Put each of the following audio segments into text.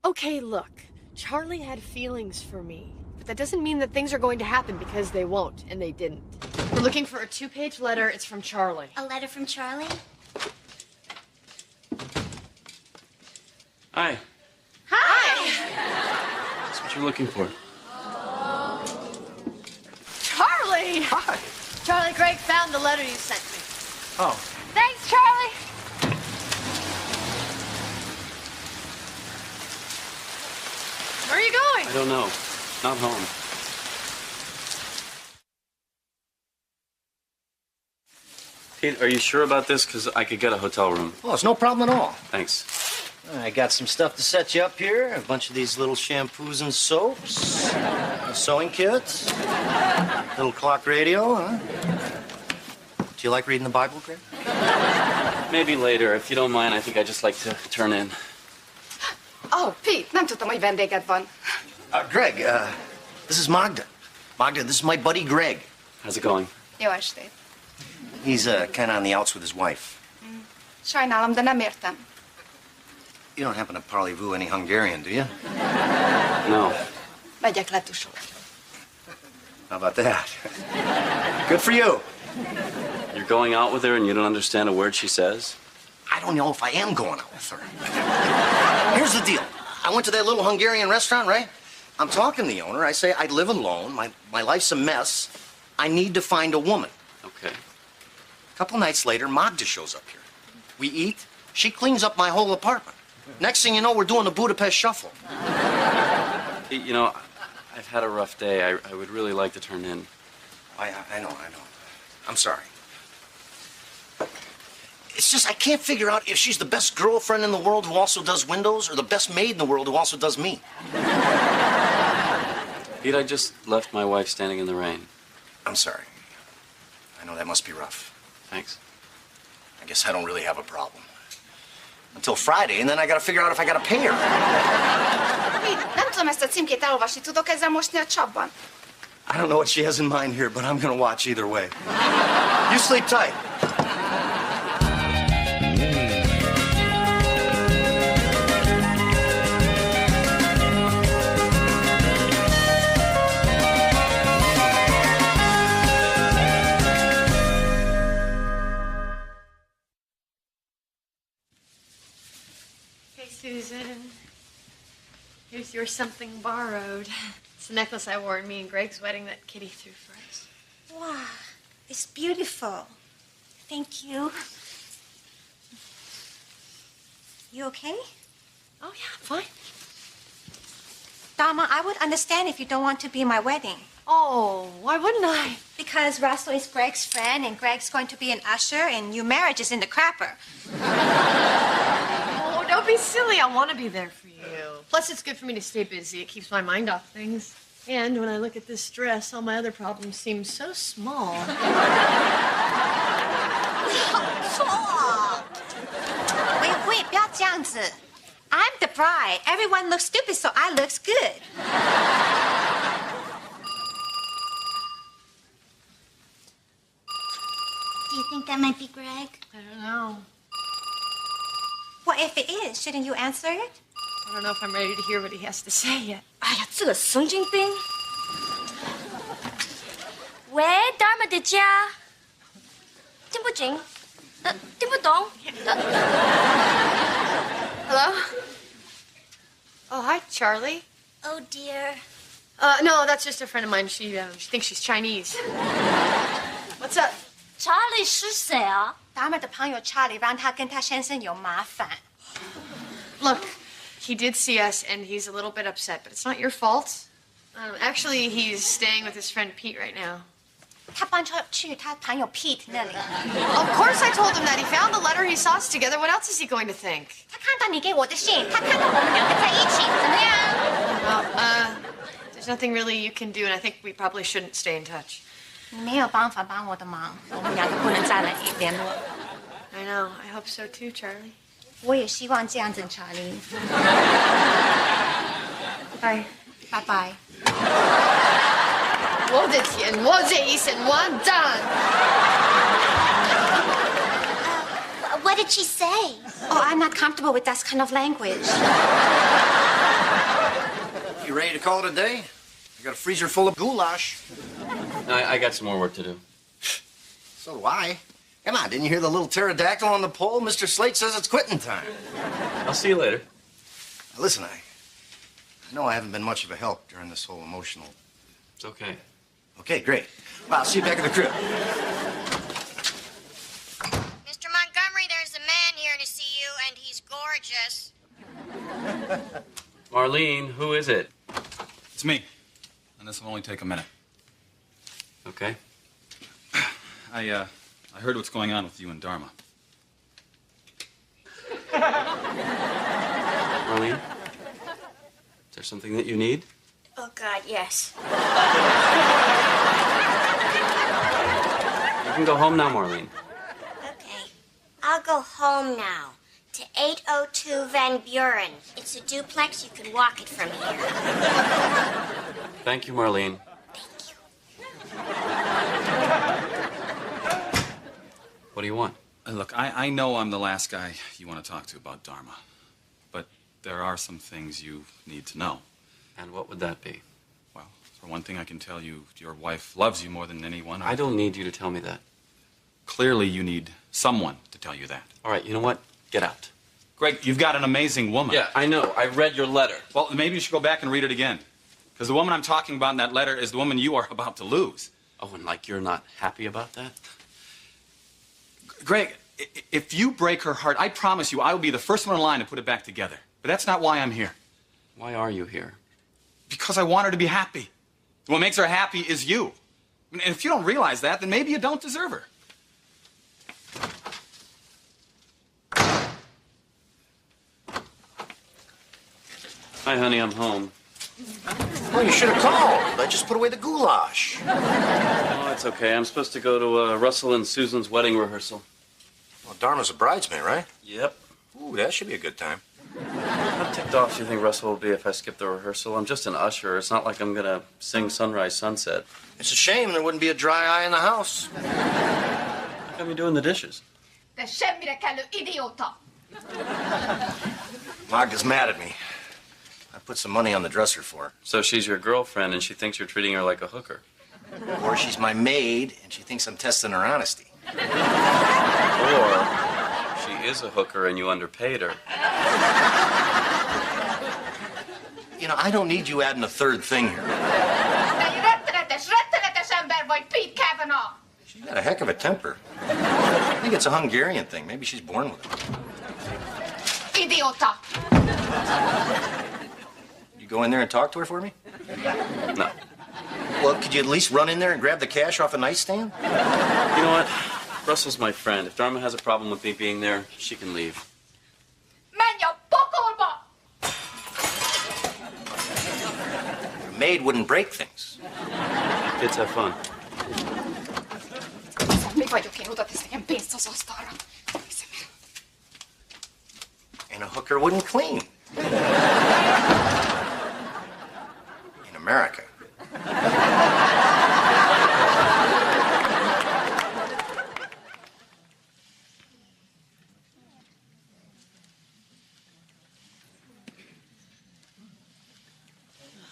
Okay, look. Charlie had feelings for me. But that doesn't mean that things are going to happen because they won't, and they didn't. We're looking for a 2-page letter. It's from Charlie. A letter from Charlie? Hi. Hi! That's what you're looking for. Charlie! Hi. Charlie, Greg found the letter you sent me. Oh. Thanks, Charlie! Where are you going? I don't know. Not home. Pete, are you sure about this? Because I could get a hotel room. Oh, it's no problem at all. Thanks. I got some stuff to set you up here. A bunch of these little shampoos and soaps. A sewing kit. Little clock radio, huh? Do you like reading the Bible, Greg? Maybe later. If you don't mind, I think I'd just like to turn in. Oh, Pete, nem tudtam, hogy vendéged van. Greg, this is Magda. Magda, this is my buddy Greg. How's it going? Jó estét. He's kind of on the outs with his wife. Sajnálom, de nem értem. You don't happen to parlez-vous any Hungarian, do you? No. Megyek letusolni. How about that? Good for you. You're going out with her and you don't understand a word she says? I don't know if I am going out with her. Here's the deal. I went to that little Hungarian restaurant, right? I'm talking to the owner. I say I live alone. My life's a mess. I need to find a woman. Okay. A couple nights later, Magda shows up here. We eat. She cleans up my whole apartment. Next thing you know, we're doing the Budapest Shuffle. Pete, you know, I've had a rough day. I would really like to turn in. I know. I'm sorry. It's just I can't figure out if she's the best girlfriend in the world who also does windows or the best maid in the world who also does me. Pete, I just left my wife standing in the rain. I'm sorry. I know that must be rough. Thanks. I guess I don't really have a problem. Until Friday, and then I gotta figure out if I gotta pay her. Pete, nem tudom ezt a címkét elolvasni. Tudok ezzel mosni a csapban? I don't know what she has in mind here, but I'm gonna watch either way. You sleep tight. Susan, here's your something borrowed. It's the necklace I wore in me and Greg's wedding that Kitty threw for us. Wow, it's beautiful. Thank you. You okay? Oh, yeah, fine. Dharma, I would understand if you don't want to be in my wedding. Oh, why wouldn't I? Because Russell is Greg's friend and Greg's going to be an usher and your marriage is in the crapper. Oh, don't be silly. I want to be there for you. Plus, it's good for me to stay busy. It keeps my mind off things. And when I look at this dress, all my other problems seem so small. Wait, 不要这样子. I'm the bride. Everyone looks stupid, so I looks good. Do you think that might be Greg? I don't know. Well, if it is, shouldn't you answer it? I don't know if I'm ready to hear what he has to say yet. 哎呀，这个神经病！喂 ，Dharma 的家，听不清，听不懂。Hello? Oh, hi, Charlie. Oh, dear. No, that's just a friend of mine. She thinks she's Chinese. What's up? Charlie 是谁啊？ Dharma 的朋友 Charlie 让他跟他先生有麻烦。 Look, he did see us, and he's a little bit upset, but it's not your fault. Actually, he's staying with his friend Pete right now. 他搬去他朋友 Pete 那里。 Of course I told him that. He found the letter. He saw us together. What else is he going to think? 他看到你给我的信，他看到我们两个在一起，怎么样？ Well, there's nothing really you can do, and I think we probably shouldn't stay in touch. 你没有办法帮我的忙，我们两个不能再联络。 I know. I hope so too, Charlie. 我也希望这样子 ，Charlie。 Bye. 拜拜。我的天，我这一生完蛋。 What did she say? Oh, I'm not comfortable with that kind of language. You ready to call it a day? I got a freezer full of goulash. I got some more work to do. So do I. Come on, didn't you hear the little pterodactyl on the pole? Mr. Slate says it's quitting time. I'll see you later. Now, listen, I know I haven't been much of a help during this whole emotional... It's okay. Okay, great. Well, I'll see you back at the crib. Mr. Montgomery, there's a man here to see you, and he's gorgeous. Marlene, who is it? It's me. And this will only take a minute. Okay. I heard what's going on with you and Dharma. Marlene? Is there something that you need? Oh, God, yes. You can go home now, Marlene. Okay. I'll go home now. To 802 Van Buren. It's a duplex. You can walk it from here. Thank you, Marlene. Thank you. What do you want? Look, I know I'm the last guy you want to talk to about Dharma. But there are some things you need to know. And what would that be? Well, for one thing, I can tell you your wife loves you more than anyone. I don't need you to tell me that. Clearly, you need someone to tell you that. All right, you know what? Get out. Greg, you've got an amazing woman. Yeah, I know. I read your letter. Well, maybe you should go back and read it again. Because the woman I'm talking about in that letter is the woman you are about to lose. Oh, and like you're not happy about that? Greg, if you break her heart, I promise you I will be the first one in line to put it back together. But that's not why I'm here. Why are you here? Because I want her to be happy. What makes her happy is you. And if you don't realize that, then maybe you don't deserve her. Hi, honey, I'm home. Well, you should have called. I just put away the goulash. Oh, it's okay. I'm supposed to go to Russell and Susan's wedding rehearsal. Well, Dharma's a bridesmaid, right? Yep. Ooh, that should be a good time. How ticked off do you think Russell will be if I skip the rehearsal? I'm just an usher. It's not like I'm going to sing Sunrise, Sunset. It's a shame there wouldn't be a dry eye in the house. How come you doing the dishes? Te semmire kellő idióta! Magda's mad at me. I put some money on the dresser for her. So she's your girlfriend, and she thinks you're treating her like a hooker. Or she's my maid, and she thinks I'm testing her honesty. Or she is a hooker, and you underpaid her. You know, I don't need you adding a third thing here. Te egy rettenetes ember vagy, Pete Kavanaugh! She's got a heck of a temper. I think it's a Hungarian thing. Maybe she's born with it. Idióta! You go in there and talk to her for me? No. Well, could you at least run in there and grab the cash off a nightstand? You know what? Russell's my friend. If Dharma has a problem with me being there, she can leave. Menj a pokolba! A maid wouldn't break things. Kids have fun. Mi vagyok én, oda tesz nekem pénzt az asztalra. Hiszem el. And a hooker wouldn't clean. In America.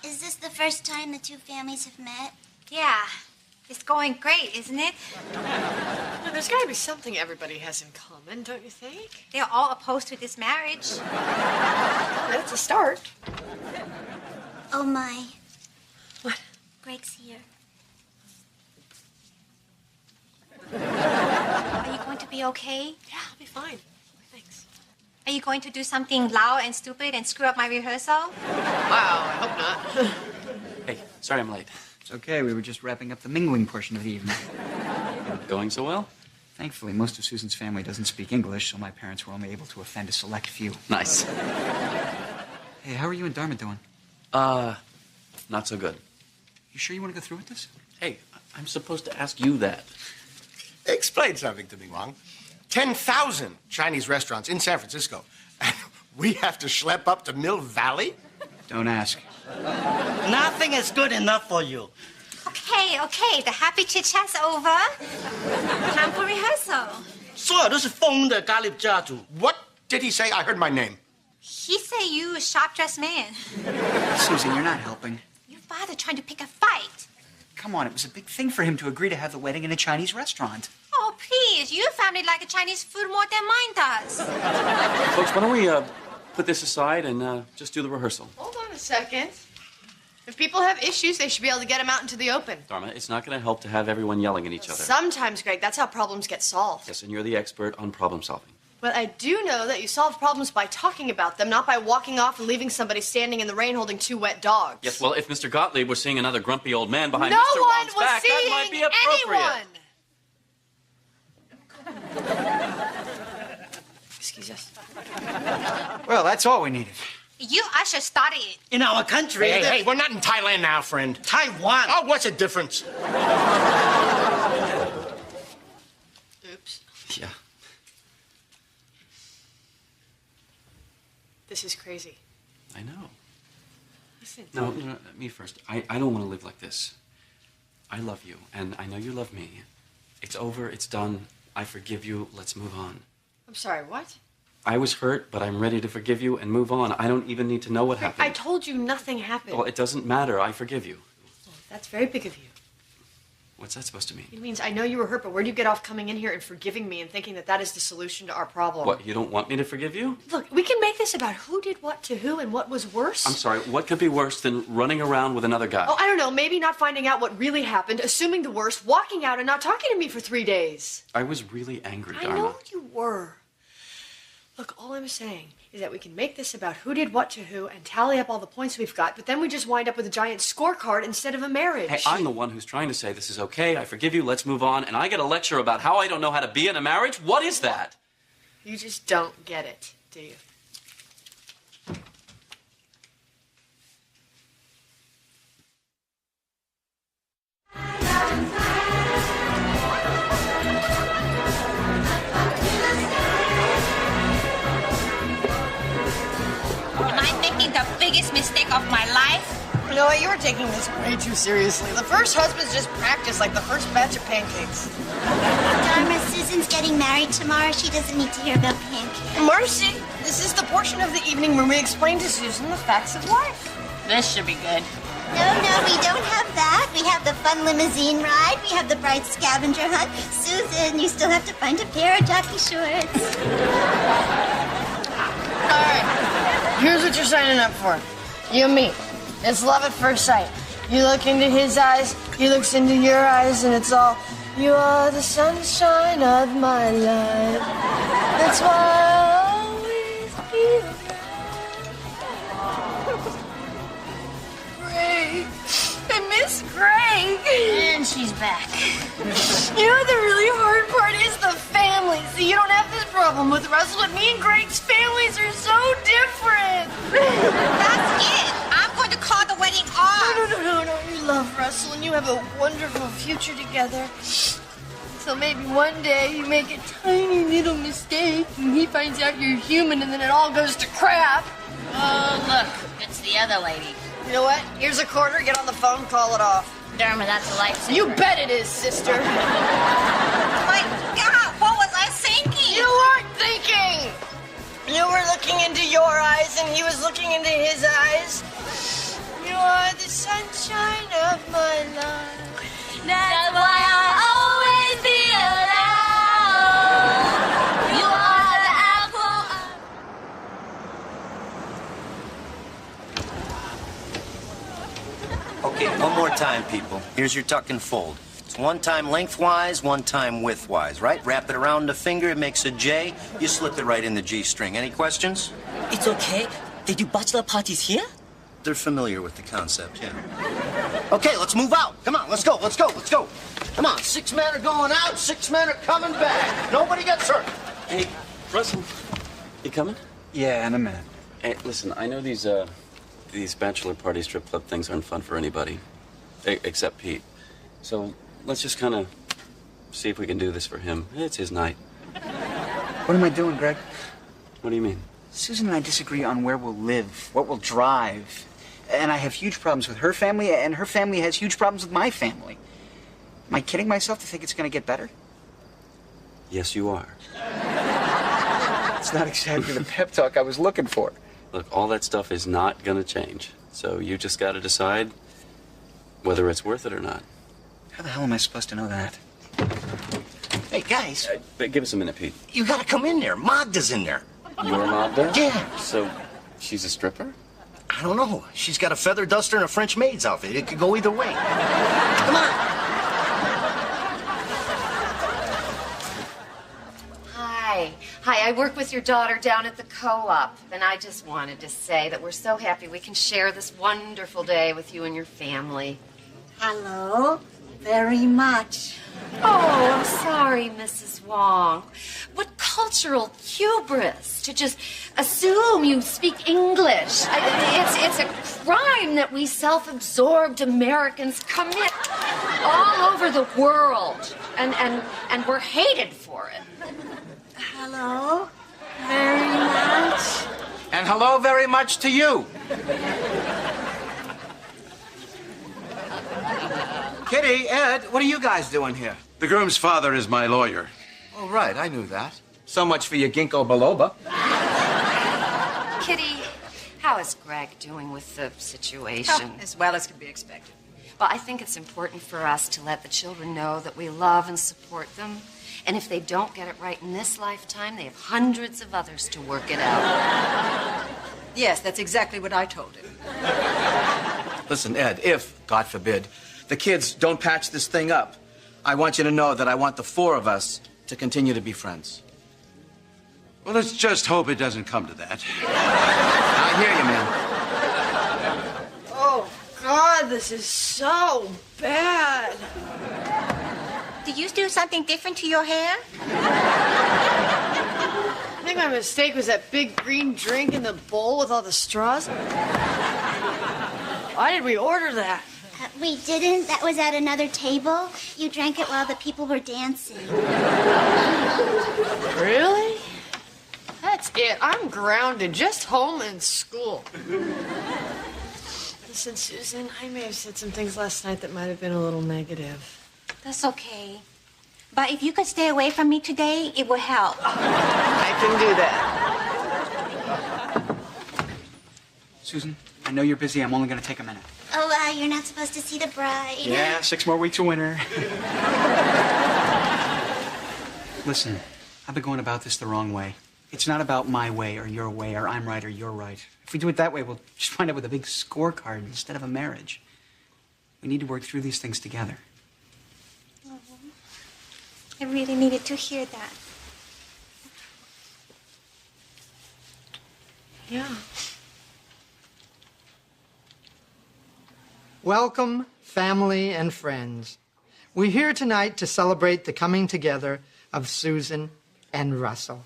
Is this the first time the two families have met? Yeah. It's going great, isn't it? Well, there's got to be something everybody has in common, don't you think? They're all opposed to this marriage. Well, that's a start. Oh, my. What? Greg's here. Are you going to be okay? Yeah, I'll be fine. Thanks. Are you going to do something loud and stupid and screw up my rehearsal? Wow, I hope not. Hey, sorry I'm late. It's okay. We were just wrapping up the mingling portion of the evening. Going so well? Thankfully, most of Susan's family doesn't speak English, so my parents were only able to offend a select few. Nice. Hey, how are you and Dharma doing? Not so good. You sure you want to go through with this? Hey, I'm supposed to ask you that. Explain something to me, Wang. 10,000 Chinese restaurants in San Francisco. And we have to schlep up to Mill Valley? Don't ask. Nothing is good enough for you. Okay. The happy chit-chat's over. Time for rehearsal. 所有都是疯的咖喱家族。 What did he say? I heard my name. He say you a sharp-dressed man. Susan, you're not helping. Your father trying to pick a fight. Come on, it was a big thing for him to agree to have the wedding in a Chinese restaurant. Oh, please. Your family like a Chinese food more than mine does. Folks, why don't we put this aside and just do the rehearsal? Hold on a second. If people have issues, they should be able to get them out into the open. Dharma, it's not going to help to have everyone yelling at each other. Sometimes, Greg, that's how problems get solved. Yes, and you're the expert on problem solving. But I do know that you solve problems by talking about them, not by walking off and leaving somebody standing in the rain holding two wet dogs. Yes, well, if Mr. Gottlieb was seeing another grumpy old man behind no Mr. one Wong's was back, seeing that might be appropriate. Anyone. Excuse us. Well, that's all we needed. You usher started it. In our country. Hey, we're not in Thailand now, friend. Taiwan. Oh, what's the difference? Oops. Yeah. This is crazy. I know. Listen. No, me first. I don't want to live like this. I love you, and I know you love me. It's over. It's done. I forgive you. Let's move on. I'm sorry, what? I was hurt, but I'm ready to forgive you and move on. I don't even need to know what happened. I told you nothing happened. Well, it doesn't matter. I forgive you. Oh, that's very big of you. What's that supposed to mean? It means I know you were hurt, but where do you get off coming in here and forgiving me and thinking that that is the solution to our problem? What, you don't want me to forgive you? Look, we can make this about who did what to who and what was worse. I'm sorry, what could be worse than running around with another guy? Oh, I don't know. Maybe not finding out what really happened, assuming the worst, walking out and not talking to me for 3 days. I was really angry, Dharma. I know you were. Look, all I'm saying is that we can make this about who did what to who and tally up all the points we've got, but then we just wind up with a giant scorecard instead of a marriage. Hey, I'm the one who's trying to say this is okay, I forgive you, let's move on, and I get a lecture about how I don't know how to be in a marriage? What is that? You just don't get it, do you? The biggest mistake of my life? You know what? You were taking this way too seriously. The first husband's just practice, like the first batch of pancakes. Dharma, Susan's getting married tomorrow. She doesn't need to hear about pancakes. Marcy, this is the portion of the evening where we explain to Susan the facts of life. This should be good. No, we don't have that. We have the fun limousine ride. We have the bright scavenger hunt. Susan, you still have to find a pair of jockey shorts. All right. Here's what you're signing up for. You and me. It's love at first sight. You look into his eyes, he looks into your eyes, and it's all, you are the sunshine of my life. That's why I always feel Greg. I miss Greg. And she's back. You know what the really hard part is? The family. See, you don't have this problem with Russell, but me and Greg's families are so different. That's it. I'm going to call the wedding off. No. You love Russell, and you have a wonderful future together. So maybe one day you make a tiny little mistake, and he finds out you're human, and then it all goes to crap. Oh, look, it's the other lady. You know what? Here's a quarter. Get on the phone, call it off. Dharma, that's a lifesaver. You bet it is, sister. My God, what was I thinking? You weren't thinking. You were looking into your eyes, and he was looking into his eyes. You are the sunshine of my life. That's why I always feel alive. You are the apple. Okay, one more time, people. Here's your tuck and fold. It's one time lengthwise, one time widthwise, right? Wrap it around the finger, it makes a J. You slip it right in the G string. Any questions? It's okay. They do bachelor parties here? They're familiar with the concept, yeah. Okay, let's move out. Come on, let's go. Come on, 6 men are going out, 6 men are coming back. Nobody gets hurt. Hey, Russell, you coming? Yeah, in a minute. Hey, listen, I know these bachelor party strip club things aren't fun for anybody, except Pete. So let's just kind of see if we can do this for him. It's his night. What am I doing, Greg? What do you mean? Susan and I disagree on where we'll live, what we'll drive. And I have huge problems with her family, and her family has huge problems with my family. Am I kidding myself to think it's going to get better? Yes, you are. It's not exactly the pep talk I was looking for. Look, all that stuff is not gonna change. So you just gotta decide whether it's worth it or not. How the hell am I supposed to know that? Hey, guys. But give us a minute, Pete. You gotta come in there. Magda's in there. Your Magda? Yeah. So she's a stripper? I don't know. She's got a feather duster and a French maid's outfit. It could go either way. Come on. Hi. Hi, I work with your daughter down at the co-op, and I just wanted to say that we're so happy we can share this wonderful day with you and your family. Hello, very much. Oh, I'm sorry, Mrs. Wong. What cultural hubris to just assume you speak English. It's a crime that we self-absorbed Americans commit all over the world, and we're hated for it. Hello, very much. And hello very much to you. Kitty, Ed, what are you guys doing here? The groom's father is my lawyer. Oh, right, I knew that. So much for your ginkgo biloba. Kitty, how is Greg doing with the situation? As well as can be expected. Well, I think it's important for us to let the children know that we love and support them. And if they don't get it right in this lifetime, they have hundreds of others to work it out. Yes, that's exactly what I told him. Listen, Ed, if, God forbid, the kids don't patch this thing up, I want you to know that I want the four of us to continue to be friends. Well, let's just hope it doesn't come to that. I hear you, man. Oh, God, this is so bad. Did you do something different to your hair? I think my mistake was that big green drink in the bowl with all the straws. Why did we order that? We didn't. That was at another table. You drank it while the people were dancing. Really? That's it. I'm grounded. Just home and school. Listen, Susan, I may have said some things last night that might have been a little negative. That's okay. But if you could stay away from me today, it would help. I can do that. Susan, I know you're busy. I'm only going to take a minute. Oh, you're not supposed to see the bride. Yeah, 6 more weeks of winter. Listen, I've been going about this the wrong way. It's not about my way or your way or I'm right or you're right. If we do it that way, we'll just wind up with a big scorecard instead of a marriage. We need to work through these things together. I really needed to hear that. Yeah. Welcome, family and friends. We're here tonight to celebrate the coming together of Susan and Russell.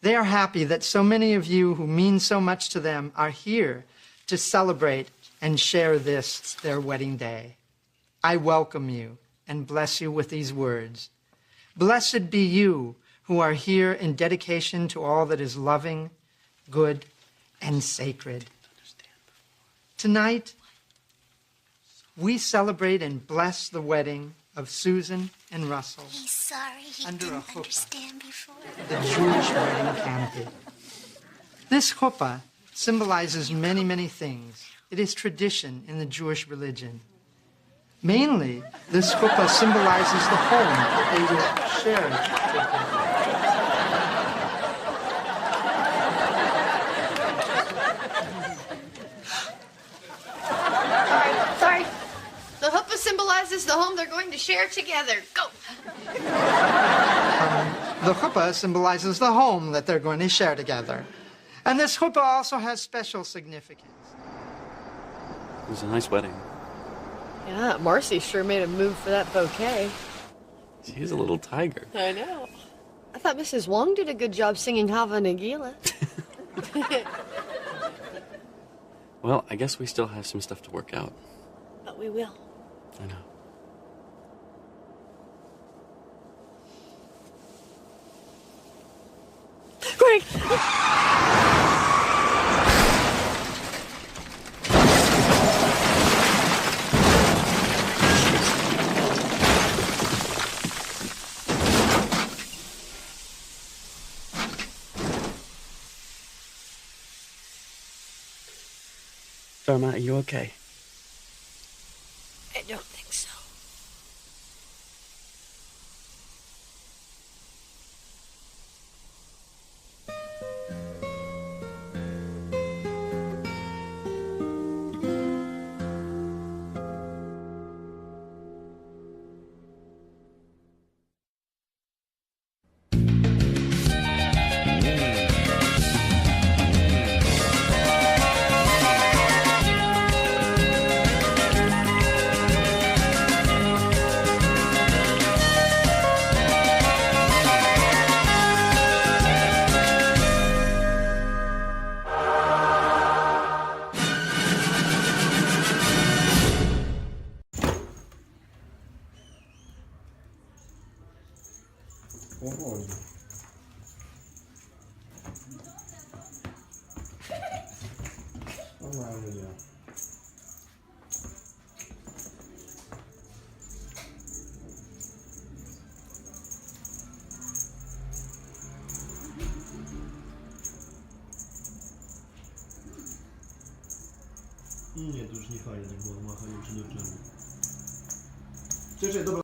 They are happy that so many of you who mean so much to them are here to celebrate and share this, their wedding day. I welcome you and bless you with these words. Blessed be you who are here in dedication to all that is loving, good, and sacred. Tonight, we celebrate and bless the wedding of Susan and Russell. He's sorry he Under a didn't chuppah. understand before. The Jewish wedding canopy. This chuppah symbolizes many, many things. It is tradition in the Jewish religion. Mainly, this chuppah symbolizes the home that they will share together. Sorry. The chuppah symbolizes the home they're going to share together. Go. The chuppah symbolizes the home that they're going to share together. And this chuppah also has special significance. It was a nice wedding. Yeah, Marcy sure made a move for that bouquet. She's a little tiger. I know. I thought Mrs. Wong did a good job singing Hava Nagila. Well, I guess we still have some stuff to work out. But we will. I know. Greg! Dharma, are you okay? I don't think so. Powoli. Maria. Nie, to już nie fajnie, tak było machanie przy niczym. Cześć, dobra.